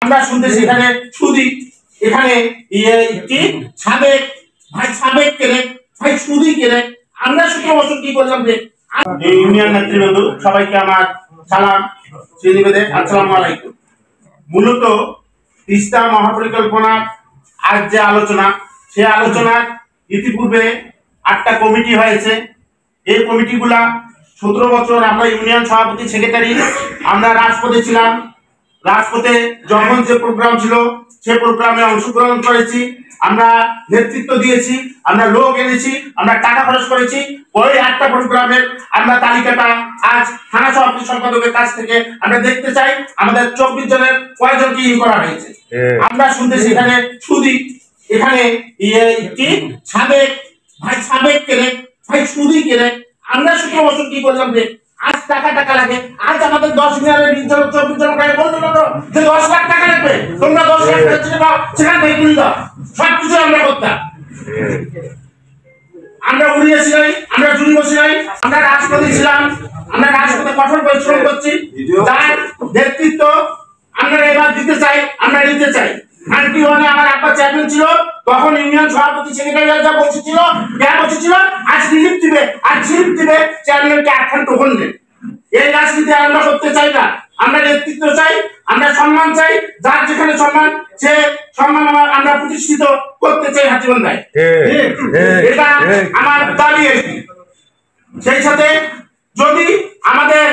আমরা শুনতেছি এখানে সুদি, এখানে কি সাবেক ভাই, সাবেক কেনে ভাই, সুদি কেনে। আমরা 17 বছর কি করলাম রে? ইউনিয়ন নেতৃবৃন্দ সবাইকে আমার সালাম শ্রীনিবেদন, আসসালামু আলাইকুম। মূলত তিস্তা মহাপরিকল্পনা আজ যে আলোচনা, সে আলোচনার ইতিপূর্বে 8টা কমিটি হয়েছে। এই কমিটিগুলা 17 বছর আমরা ইউনিয়ন সভাপতি সেক্রেটারি, আমরা রাজপথে ছিলাম। রাজপথে যখন যে প্রোগ্রাম ছিল সে প্রোগ্রামে অংশগ্রহণ করেছি, আমরা নেতৃত্ব দিয়েছি, আমরা লোক এনেছি, আমরা টাকা খরচ করেছি। ওই 8টা প্রোগ্রামের আমরা তালিকাটা আজ থানা সভাপতি সম্পাদকের কাছ থেকে আমরা দেখতে চাই, আমাদের 24 জনের কয়জনকে করা হয়েছে। আমরা শুনতেছি এখানে সুদি, এখানে কি সাবেক ভাই, সাবেক কেনে ভাই, সুদি কেনে। আমরা 17 বছর কি করলাম রে? আজ টাকা টাকা লাগে। আজ আমাদের 10 মিনিটের 20 জন 24 জন গায়ে বলতে পারো যে 10 লাখ টাকা লাগবে, তোমরা 10 লাখ টাকা চেয়ে পাও, সেখান থেকে তুলে দাও। সবকিছু আমরা করতাম। আমরা উড়িয়েছি নাই, আমরা জুড়ি বসি নাই, আমরা রাজপথে ছিলাম, আমরা রাজপথে কঠোর পরিশ্রম করছি। তার নেতৃত্ব আমরা এবার দিতে চাই, আমরা নিতে চাই। 91-এ আমার আব্বা চেয়ারম্যান ছিল, তখন ইউনিয়ন সভাপতি সেক্রেটারি যা বসেছিল, আজ রিলিফ দিবে, আজ রিলিফ দিবে, চেয়ারম্যানকে 8খান টোকন দেন। এই রাজনীতি আমরা করতে চাই না। আমরা নেতৃত্ব চাই, আমরা সম্মান চাই, যার যেখানে সম্মান সে সম্মান আমরা প্রতিষ্ঠিত করতে চাই হাতীবান্ধায়। এটা আমার দাবি। সেই সাথে যদি আমাদের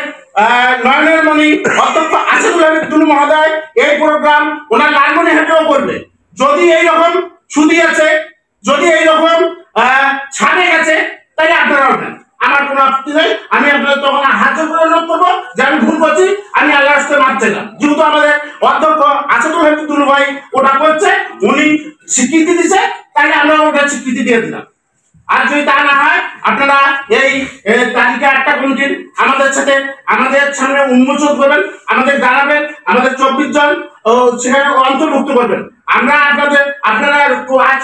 নয়নের মণি অধ্যক্ষ আসাদুল হাবিব দুলু মহোদয় এই প্রোগ্রাম ওনার লালমনি হাটেও করবে, যদি এইরকম সুদি আছে, যদি এইরকম ছাড়ে গেছে, তাহলে আপনারা ওঠেন, আমার কোনো আপত্তি নেই। আমি আপনাদের তখন হাত করে অনুরোধ করবো যে আমি ভুল করছি, আমি আল্লাহর রাস্তায় মাপ চাইলাম। যেহেতু আমাদের অধ্যক্ষ আসাদুল হাবিব দুলু ভাই ওটা করছে, উনি স্বীকৃতি দিচ্ছে, তাহলে আমরা ওটা স্বীকৃতি দিয়ে দিলাম। আর যদি তা না হয়, আপনারা এই তালিকা 8টা কমিটির আমাদের সাথে, আমাদের সামনে উন্মোচন করবেন, আমাদের জানাবেন, আমাদের 24 জন সেখানে অন্তর্ভুক্ত করবেন। আমরা আপনারা আজ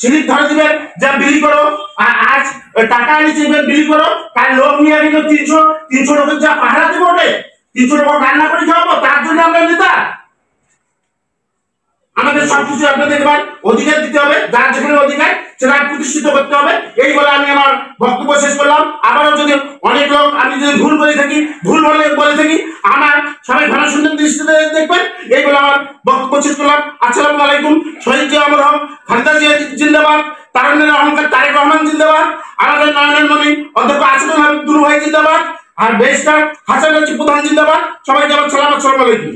সিলিপ ধরে দিবেন যে বিলি করো, আজ টাকা নিয়ে বিলি করো, তার লোক নিয়ে গেল 300 লোকের যা পাহারা দিব, ওঠে 300 লোক রান্না করে খাওয়াবো, তার জন্য আমরা নেতা। আমাদের সবকিছু আপনাদের এবার অধিকার দিতে হবে, যার যেখানে অধিকার সেটা প্রতিষ্ঠিত করতে হবে। এই বলে আমি আমার বক্তব্য শেষ করলাম। আবারও যদি অনেক লোক আমি যদি ভুল বলে থাকি, ভুল বলে থাকি, আমার সবাই ভালো সুন্দর দৃষ্টিতে দেখবেন। এই বলে আমার বক্তব্য শেষ করলাম। আসসালামু আলাইকুম। শহীদ জিয়া আমর হক, খালেদা জিয়া জিন্দাবাদ, তারুণ্যের অহংকার তারেক রহমান জিন্দাবাদ, আমাদের নয়নের মণি অধ্যক্ষ আসাদুল হাবিব দুলু ভাই জিন্দাবাদ, আর বেস্টার হাসান প্রধান জিন্দাবাদ। সবাইকে আমার সালাম, আসসালামু আলাইকুম।